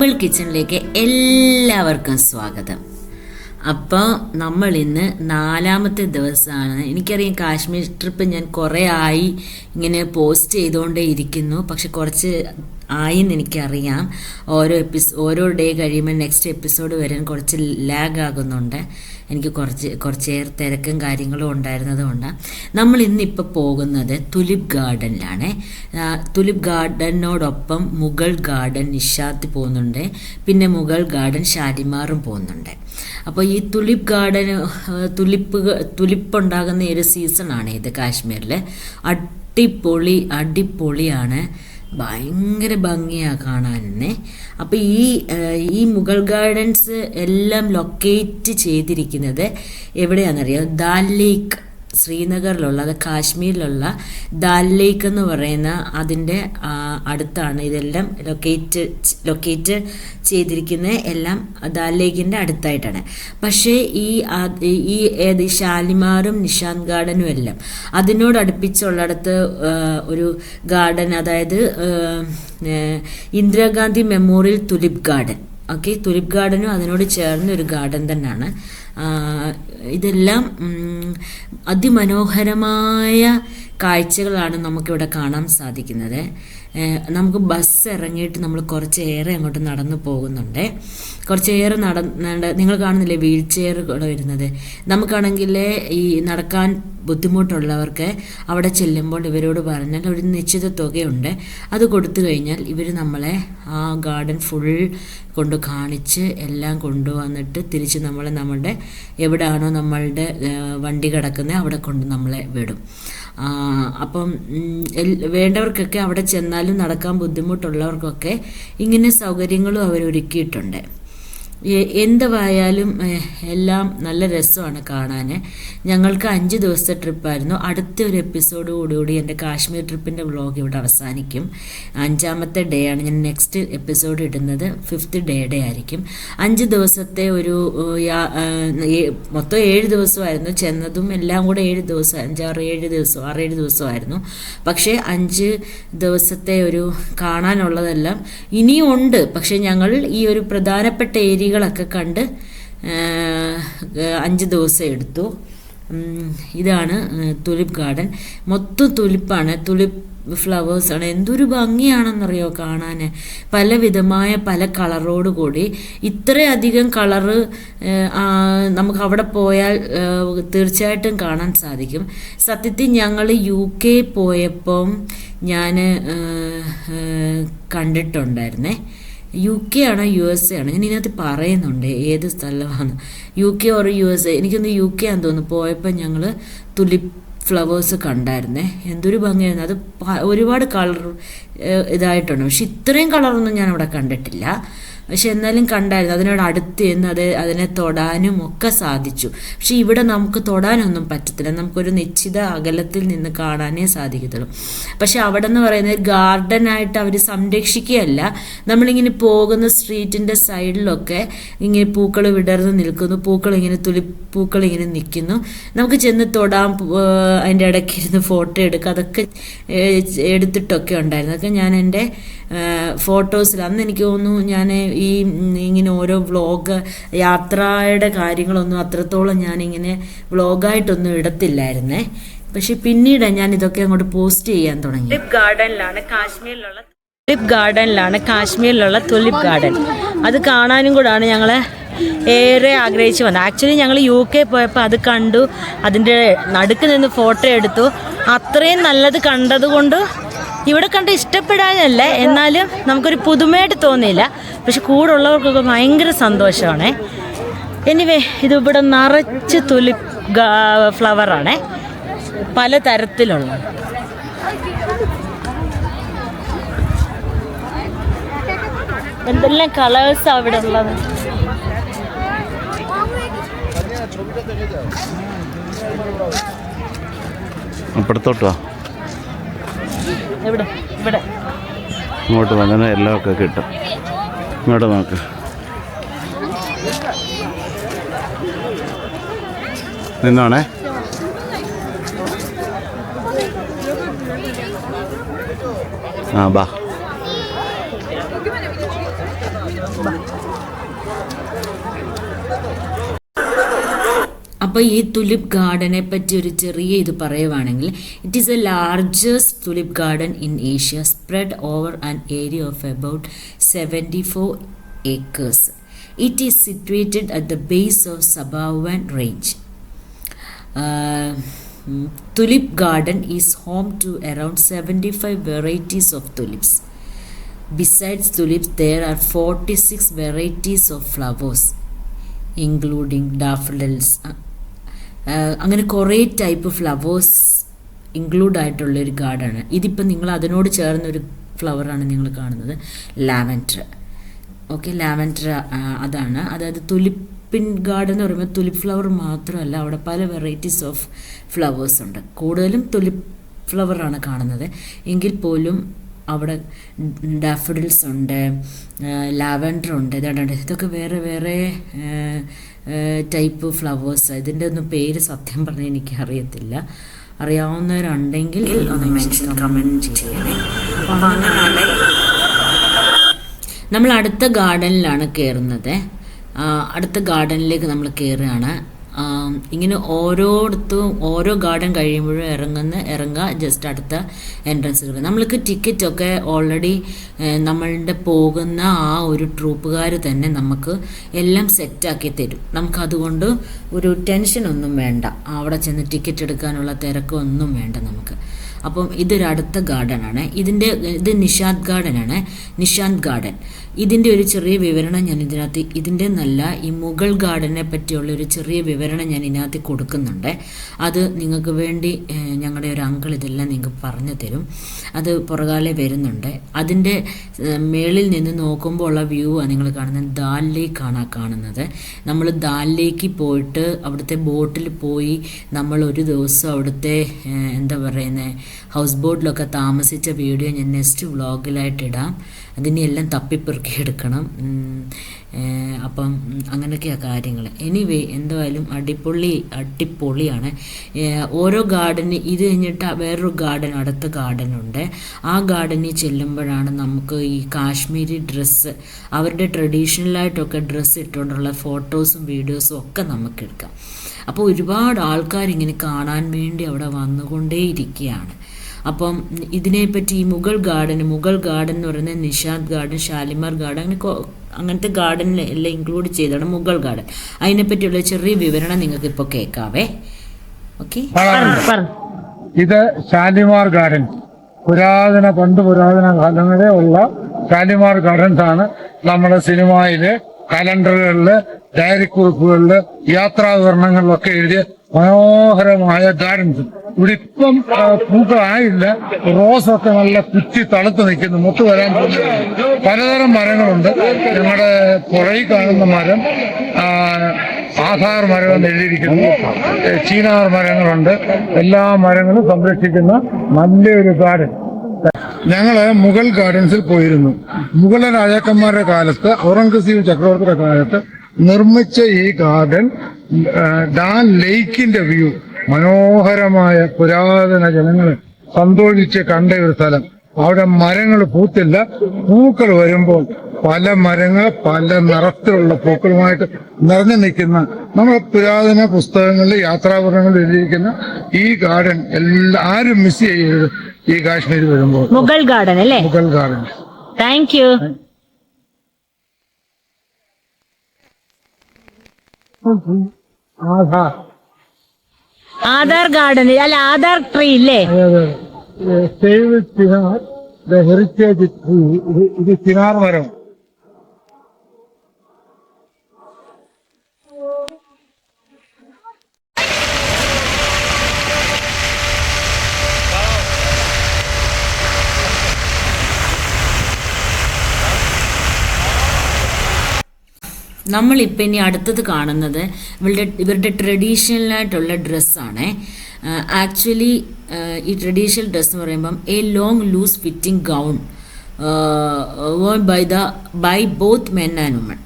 Simple കിച്ചണിലേക്ക് എല്ലാവർക്കും സ്വാഗതം. അപ്പോൾ നമ്മൾ ഇന്ന് 4ാമത്തെ ദിവസമാണ്. എനിക്കറിയാം കാശ്മീർ ട്രിപ്പ് ഞാൻ കുറേ ആയി ഇങ്ങനെ പോസ്റ്റ് ചെയ്തുകൊണ്ടേ ഇരിക്കുന്നു. പക്ഷെ കുറച്ച് ആയിന്ന് എനിക്കറിയാം. ഓരോ ഡേ കഴിയുമ്പോൾ നെക്സ്റ്റ് എപ്പിസോഡ് വരാൻ കുറച്ച് ലാഗ് ആകുന്നുണ്ട്. എനിക്ക് കുറച്ചേറെ തിരക്കും കാര്യങ്ങളും ഉണ്ടായിരുന്നതുകൊണ്ട് നമ്മൾ ഇന്നിപ്പോൾ പോകുന്നത് തുലിപ് ഗാർഡനിലാണ്. തുലിപ് ഗാർഡനോടൊപ്പം മുഗൾ ഗാർഡൻ നിഷാത്ത് പോകുന്നുണ്ട്. പിന്നെ മുഗൾ ഗാർഡൻ ഷാലിമാറും പോകുന്നുണ്ട്. അപ്പോൾ ഈ തുലിപ് ഗാർഡൻ തുലിപ്പ് ഉണ്ടാകുന്ന ഒരു സീസണാണ് ഇത് കാശ്മീരിൽ. അടിപൊളിയാണ്, ഭയങ്കര ഭംഗിയാണ് കാണാൻ തന്നെ. അപ്പോൾ ഈ മുഗൾ ഗാർഡൻസ് എല്ലാം ലൊക്കേറ്റ് ചെയ്തിരിക്കുന്നത് എവിടെയാണെന്നറിയാം? ദാൽ ലേക്ക്, ശ്രീനഗറിലുള്ള, അത് കാശ്മീരിലുള്ള ദാൽ ലേക്ക് എന്ന് പറയുന്ന അതിൻ്റെ അടുത്താണ് ഇതെല്ലാം ലൊക്കേറ്റ് ചെയ്തിരിക്കുന്നത്. എല്ലാം ദാൽ ലേക്കിൻ്റെ അടുത്തായിട്ടാണ്. പക്ഷേ ഈ ഷാലിമാറും നിഷാന്ത് ഗാർഡനും എല്ലാം അതിനോടടുപ്പിച്ചുള്ളിടത്ത് ഒരു ഗാർഡൻ, അതായത് Indira Gandhi memorial tulip garden. Okay, tulip ഗാർഡനും അതിനോട് ചേർന്ന ഒരു ഗാർഡൻ തന്നെയാണ്. ഇതെല്ലാം അതിമനോഹരമായ കാഴ്ചകളാണ് നമുക്കിവിടെ കാണാൻ സാധിക്കുന്നത്. നമുക്ക് ബസ് ഇറങ്ങിയിട്ട് നമ്മൾ കുറച്ചേറെ അങ്ങോട്ട് നടന്നു പോകുന്നുണ്ട്. കുറച്ചേറെ നിങ്ങൾ കാണുന്നില്ലേ വീൽ ചെയർ കൂടെ വരുന്നത്? നമുക്കാണെങ്കിൽ ഈ നടക്കാൻ ബുദ്ധിമുട്ടുള്ളവർക്ക് അവിടെ ചെല്ലുമ്പോൾ ഇവരോട് പറഞ്ഞാൽ ഒരു നിശ്ചിത തുകയുണ്ട്. അത് കൊടുത്തു കഴിഞ്ഞാൽ ഇവർ നമ്മളെ ആ ഗാർഡൻ ഫുൾ കൊണ്ട് കാണിച്ച് എല്ലാം കൊണ്ടുവന്നിട്ട് തിരിച്ച് നമ്മളുടെ എവിടെയാണോ നമ്മളുടെ വണ്ടി കിടക്കുന്നത് അവിടെ കൊണ്ട് നമ്മളെ വിടും. അപ്പം വേണ്ടവർക്കൊക്കെ അവിടെ ചെന്നാലും നടക്കാൻ ബുദ്ധിമുട്ടുള്ളവർക്കൊക്കെ ഇങ്ങനെ സൗകര്യങ്ങളും അവരൊരുക്കിയിട്ടുണ്ട്. എന്തുവായാലും എല്ലാം നല്ല രസമാണ് കാണാൻ. ഞങ്ങൾക്ക് 5 ദിവസത്തെ ട്രിപ്പായിരുന്നു. അടുത്തൊരു എപ്പിസോഡ് കൂടി എൻ്റെ കാശ്മീർ ട്രിപ്പിൻ്റെ വ്ളോഗ് ഇവിടെ അവസാനിക്കും. 5ാമത്തെ ഡേ ആണ്. ഞാൻ നെക്സ്റ്റ് എപ്പിസോഡ് ഇടുന്നത് 5th ഡേ ആയിരിക്കും. 5 ദിവസത്തെ ഒരു മൊത്തം 7 ദിവസമായിരുന്നു. ചെന്നതും എല്ലാം കൂടെ 7 ദിവസം, 6-7 ദിവസമായിരുന്നു. പക്ഷേ 5 ദിവസത്തെ ഒരു കാണാനുള്ളതെല്ലാം ഇനിയും ഉണ്ട്. പക്ഷേ ഞങ്ങൾ ഈ ഒരു പ്രധാനപ്പെട്ട ഏരിയകളൊക്കെ കണ്ട് 5 ദിവസം എടുത്തു. ഇതാണ് തുലിപ് ഗാർഡൻ. മൊത്തം തുലിപ്പാണ്, തുലിപ്പ് ഫ്ലവേഴ്സാണ്. എന്തൊരു ഭംഗിയാണെന്നറിയോ കാണാൻ. പല കളറോട് കൂടി. ഇത്രയധികം കളറ് നമുക്ക് അവിടെ പോയാൽ തീർച്ചയായിട്ടും കാണാൻ സാധിക്കും. സത്യത്തിൽ ഞങ്ങൾ UK പോയപ്പം ഞാൻ കണ്ടിട്ടുണ്ടായിരുന്നേ. UK ആണോ USA ആണോ? ഞാൻ ഇതിനകത്ത് പറയുന്നുണ്ട് ഏത് സ്ഥലമാണ്, UK ഓർ USA. എനിക്കൊന്ന് UK ആണെന്ന് തോന്നുന്നു. പോയപ്പോൾ ഞങ്ങൾ തുലിപ്പ് ഫ്ലവേഴ്സ് കണ്ടായിരുന്നേ. എന്തൊരു ഭംഗിയായിരുന്നു. അത് ഒരുപാട് കളർ ഇതായിട്ടുണ്ട്. പക്ഷെ ഇത്രയും കളറൊന്നും ഞാൻ അവിടെ കണ്ടിട്ടില്ല. പക്ഷെ എന്നാലും കണ്ടായിരുന്നു. അതിനോട് അടുത്ത് ചെന്ന് അതിനെ തൊടാനും ഒക്കെ സാധിച്ചു. പക്ഷെ ഇവിടെ നമുക്ക് തൊടാനൊന്നും പറ്റത്തില്ല. നമുക്കൊരു നിശ്ചിത അകലത്തിൽ നിന്ന് കാണാനേ സാധിക്കത്തുള്ളൂ. പക്ഷെ അവിടെ എന്ന് പറയുന്നത് ഗാർഡനായിട്ട് അവർ സംരക്ഷിക്കുകയല്ല. നമ്മളിങ്ങനെ പോകുന്ന സ്ട്രീറ്റിൻ്റെ സൈഡിലൊക്കെ ഇങ്ങനെ പൂക്കൾ വിടർന്ന് നിൽക്കുന്നു. തുലിപ്പൂക്കൾ ഇങ്ങനെ നിൽക്കുന്നു. നമുക്ക് ചെന്ന് തൊടാൻ, അതിൻ്റെ ഇടയ്ക്ക് ഇരുന്ന് ഫോട്ടോ എടുക്കുക, അതൊക്കെ എടുത്തിട്ടൊക്കെ ഉണ്ടായിരുന്നു. അതൊക്കെ ഞാൻ എൻ്റെ ഫോട്ടോസിൽ അന്ന് എനിക്ക് തോന്നുന്നു ഞാൻ ഇങ്ങനെ ഓരോ വ്ളോഗ് യാത്രയുടെ കാര്യങ്ങളൊന്നും അത്രത്തോളം ഞാനിങ്ങനെ വ്ളോഗായിട്ടൊന്നും ഇടത്തില്ലായിരുന്നേ. പക്ഷെ പിന്നീട് ഞാൻ ഇതൊക്കെ അങ്ങോട്ട് പോസ്റ്റ് ചെയ്യാൻ തുടങ്ങി. തുലിപ് ഗാർഡനിലാണ് കാശ്മീരിലുള്ള തുലിപ് ഗാർഡൻ. അത് കാണാനും കൂടാണ് ഞങ്ങൾ ഏറെ ആഗ്രഹിച്ചു വന്നത്. ആക്ച്വലി ഞങ്ങൾ UK പോയപ്പോൾ അത് കണ്ടു. അതിൻ്റെ നടുക്ക് നിന്ന് ഫോട്ടോ എടുത്തു. അത്രയും നല്ലത് കണ്ടതുകൊണ്ട് ഇവിടെ കണ്ട് ഇഷ്ടപ്പെടാനല്ല, എന്നാലും നമുക്കൊരു പുതുമയായിട്ട് തോന്നിയില്ല. പക്ഷെ കൂടെ ഉള്ളവർക്കൊക്കെ ഭയങ്കര സന്തോഷമാണ്. എനിവേ, ഇതിവിടെ നിറച്ച് തുലിപ്പ് ഫ്ലവറാണ്, പല തരത്തിലുള്ള. എന്തെല്ലാം കളേഴ്സാണ് അവിടെ ഉള്ളത്. അപ്പുറത്തോട്ടോ ഇവിടെ ഇങ്ങോട്ട് വന്നാൽ എല്ലാം ഒക്കെ കിട്ടും. ഇങ്ങോട്ട് നോക്ക്. നിന്നോണേ. ബാ. അപ്പോൾ ഈ തുലിപ്പ് ഗാർഡനെ പറ്റി ഒരു ചെറിയ ഇത് പറയുവാണെങ്കിൽ, it is A largest tulip garden in Asia, spread over an area of about 74 acres. It is situated at the base of Sabawan range. Tulip garden is home to around 75 varieties of tulips. Besides tulips, there are 46 varieties of flowers, including daffodils. അങ്ങനെ കുറേ type flowers include ആയിട്ടുള്ളൊരു ഗാർഡനാണ് ഇതിപ്പോൾ. നിങ്ങൾ അതിനോട് ചേർന്നൊരു ഫ്ലവറാണ് നിങ്ങൾ കാണുന്നത്, lavender. Okay, lavender അതാണ്. അതായത് തുലിപ്പിൻ ഗാർഡൻ എന്ന് പറയുമ്പോൾ തുലിപ്പ് ഫ്ലവർ മാത്രമല്ല, അവിടെ പല വെറൈറ്റീസ് ഓഫ് ഫ്ലവേഴ്സ് ഉണ്ട്. കൂടുതലും തുലിപ്പ് ഫ്ലവറാണ് കാണുന്നത് എങ്കിൽ പോലും അവിടെ ഡാഫഡിൽസ് ഉണ്ട്, ലാവൻഡർ ഉണ്ട്. ഇതൊക്കെ വേറെ വേറെ ടൈപ്പ് ഫ്ലവേഴ്സ്. ഇതിൻ്റെ ഒന്നും പേര് സത്യം പറഞ്ഞാൽ എനിക്ക് അറിയത്തില്ല. അറിയാവുന്നവരുണ്ടെങ്കിൽ കമൻറ്റ് ചെയ്യണേ. അപ്പോൾ അങ്ങനെ നമ്മൾ അടുത്ത ഗാർഡനിലാണ് കയറുന്നത്. അടുത്ത ഗാർഡനിലേക്ക് നമ്മൾ കയറുകയാണ്. ഇങ്ങനെ ഓരോടത്തും ഓരോ ഗാർഡൻ കഴിയുമ്പോഴും ഇറങ്ങുക ജസ്റ്റ് അടുത്ത എൻട്രൻസ് കയറുക. നമ്മൾക്ക് ടിക്കറ്റൊക്കെ ഓൾറെഡി നമ്മളുടെ പോകുന്ന ആ ഒരു ട്രൂപ്പുകാർ തന്നെ നമുക്ക് എല്ലാം സെറ്റാക്കി തരും. നമുക്കതുകൊണ്ട് ഒരു ടെൻഷനൊന്നും വേണ്ട, അവിടെ ചെന്ന് ടിക്കറ്റ് എടുക്കാനുള്ള തിരക്കൊന്നും വേണ്ട നമുക്ക്. അപ്പം ഇതൊരു അടുത്ത ഗാർഡനാണ്. ഇത് നിഷാന്ത് ഗാർഡനാണ്, നിഷാന്ത് ഗാർഡൻ. ഇതിൻ്റെ ഒരു ചെറിയ വിവരണം ഞാൻ ഇതിനകത്ത്, ഇതിൻ്റെ നല്ല ഈ മുഗൾ ഗാർഡനെ പറ്റിയുള്ള ഒരു ചെറിയ വിവരണം ഞാൻ ഇതിനകത്ത് കൊടുക്കുന്നുണ്ട്. അത് നിങ്ങൾക്ക് വേണ്ടി ഞങ്ങളുടെ ഒരു അങ്കിൾ ഇതെല്ലാം നിങ്ങൾക്ക് പറഞ്ഞു തരും. അത് പുറകാലെ വരുന്നുണ്ട്. അതിൻ്റെ മേളിൽ നിന്ന് നോക്കുമ്പോൾ ഉള്ള വ്യൂ ആണ് നിങ്ങൾ കാണുന്നത്. ദാൽ ലേക്കാണ് കാണുന്നത്. നമ്മൾ ദാൽ ലേക്ക് പോയിട്ട് അവിടുത്തെ ബോട്ടിൽ പോയി നമ്മൾ ഒരു ദിവസം അവിടുത്തെ എന്താ പറയുന്നത് ഹൗസ് ബോട്ടിലൊക്കെ താമസിച്ച വീഡിയോ ഞാൻ നെക്സ്റ്റ് വ്ളോഗിലായിട്ട് ഇടാം. അതിനെല്ലാം തപ്പിപ്പെറുക്കി എടുക്കണം. അപ്പം അങ്ങനെയൊക്കെയാണ് കാര്യങ്ങൾ. എനിവേ എന്തായാലും അടിപൊളിയാണ്. ഓരോ ഗാർഡന് ഇത് കഴിഞ്ഞിട്ട് വേറൊരു ഗാർഡൻ, അടുത്ത ഗാർഡനുണ്ട്. ആ ഗാർഡനിൽ ചെല്ലുമ്പോഴാണ് നമുക്ക് ഈ കാശ്മീരി ഡ്രസ്സ്, അവരുടെ ട്രഡീഷണലായിട്ടൊക്കെ ഡ്രസ്സ് ഇട്ടുകൊണ്ടുള്ള ഫോട്ടോസും വീഡിയോസും ഒക്കെ നമുക്ക് എടുക്കാം. അപ്പോൾ ഒരുപാട് ആൾക്കാരിങ്ങനെ കാണാൻ വേണ്ടി അവിടെ വന്നുകൊണ്ടേയിരിക്കുകയാണ്. അപ്പം ഇതിനെപ്പറ്റി ഈ മുഗൾ ഗാർഡൻ എന്ന് പറയുന്നത് നിഷാന്ത് ഗാർഡൻ, ഷാലിമാർ ഗാർഡൻ, അങ്ങനത്തെ ഗാർഡനിൽ എല്ലാം ഇൻക്ലൂഡ് ചെയ്താണ് മുഗൾ ഗാർഡൻ. അതിനെപ്പറ്റിയുള്ള ചെറിയ വിവരണം നിങ്ങൾക്ക് ഇപ്പോൾ കേൾക്കാവേ. ഓക്കെ, ഇത് ഷാലിമാർ ഗാർഡൻ. പുരാതന കാലങ്ങളെ ഉള്ള ഷാലിമാർ ഗാർഡൻസ് ആണ് നമ്മുടെ സിനിമയില്, കലണ്ടറുകളില്, ഡയറി കുറിപ്പുകളില്, യാത്രാ വിവരണങ്ങളിലൊക്കെ എഴുതിയ മനോഹരമായ ഗാർഡൻസ്. ഇവിടെ ഇപ്പം പൂക്കളായില്ല, റോസൊക്കെ നല്ല കുറ്റി തളുത്ത് നിൽക്കുന്നു, മുട്ട് വരാൻ പലതരം മരങ്ങളുണ്ട്. ഞങ്ങളുടെ പുറകിൽ കാണുന്ന മരം ആധാർ മരം എന്ന് എഴുതിയിരിക്കുന്നു. ചീനാർ മരങ്ങളുണ്ട്. എല്ലാ മരങ്ങളും സംരക്ഷിക്കുന്ന നല്ലൊരു ഗാർഡൻ. ഞങ്ങള് മുഗൾ ഗാർഡൻസിൽ പോയിരുന്നു. മുഗൾ രാജാക്കന്മാരുടെ കാലത്ത്, ഔറംഗസീബ് ചക്രവർത്തിയുടെ കാലത്ത് നിർമ്മിച്ച ഈ ഗാർഡൻ ഡാൽ ലേക്കിന്റെ വ്യൂ, മനോഹരമായ പുരാതന ജനങ്ങൾ സന്തോഷിച്ച് കണ്ട ഒരു സ്ഥലം. അവിടെ മരങ്ങൾ പൂത്തില്ല, പൂക്കൾ വരുമ്പോൾ പല മരങ്ങൾ പല നിറത്തിലുള്ള പൂക്കളുമായിട്ട് നിറഞ്ഞു നിൽക്കുന്ന, നമ്മുടെ പുരാതന പുസ്തകങ്ങളിൽ, യാത്രാപുരങ്ങളിൽ എഴുതിയിരിക്കുന്ന ഈ ഗാർഡൻ ആരും മിസ് ചെയ്യരുത് ഈ കാശ്മീർ വരുമ്പോൾ. മുഗൾ ഗാർഡൻ അല്ലേ? Mughal garden. Thank you. Aadhaar garden അല്ല, ആധാർ ട്രീ ഇല്ലേ? Heritage tree. ഇത് ചിനാർ മരം. നമ്മളിപ്പോൾ ഇനി അടുത്തത് കാണുന്നത് ഇവരുടെ ട്രഡീഷണലായിട്ടുള്ള ഡ്രസ്സാണ്. ആക്ച്വലി ഈ ട്രഡീഷണൽ ഡ്രസ്സ് എന്ന് പറയുമ്പം a long loose fitting gown by both men and women.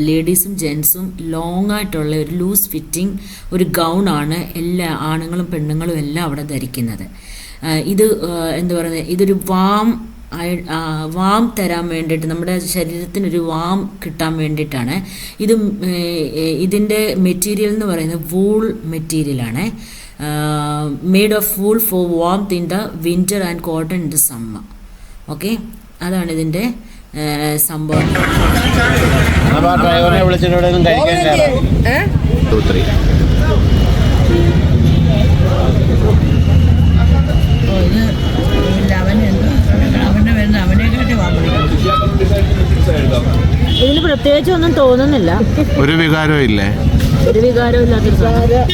ലേഡീസും ജെൻസും ലോങ് ആയിട്ടുള്ള ഒരു ലൂസ് ഫിറ്റിംഗ് ഒരു ഗൗണാണ് എല്ലാ ആണുങ്ങളും പെണ്ണുങ്ങളും എല്ലാം അവിടെ ധരിക്കുന്നത്. ഇത് എന്താ പറയുന്നത്, ഇതൊരു വാം വാം തരാൻ വേണ്ടിയിട്ട്, നമ്മുടെ ശരീരത്തിനൊരു വാം കിട്ടാൻ വേണ്ടിയിട്ടാണ്. ഇതിൻ്റെ മെറ്റീരിയൽ എന്ന് പറയുന്നത് വൂൾ മെറ്റീരിയലാണ്. Made of wool for warmth in the winter and cotton in the summer. Okay, അതാണ് ഇതിൻ്റെ സംഭവം. ഡ്രൈവറിനെ വിളിച്ചിട്ട് ഇവിടെ ഒന്നും കഴിക്കാൻ കയറാം. 2, 3. ഇതിന് പ്രത്യേകിച്ച് ഒന്നും തോന്നുന്നില്ല, ഒരു വികാരവും ഇല്ലേ? ഒരു വികാരവും ഇല്ലാത്തൊരു സാധനം.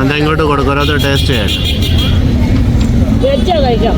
എന്താ ഇങ്ങോട്ട് കൊടുക്കും, ഓരോരുത്തർ ടേസ്റ്റ് ചെയ്യാൻ. കഴിക്കാം.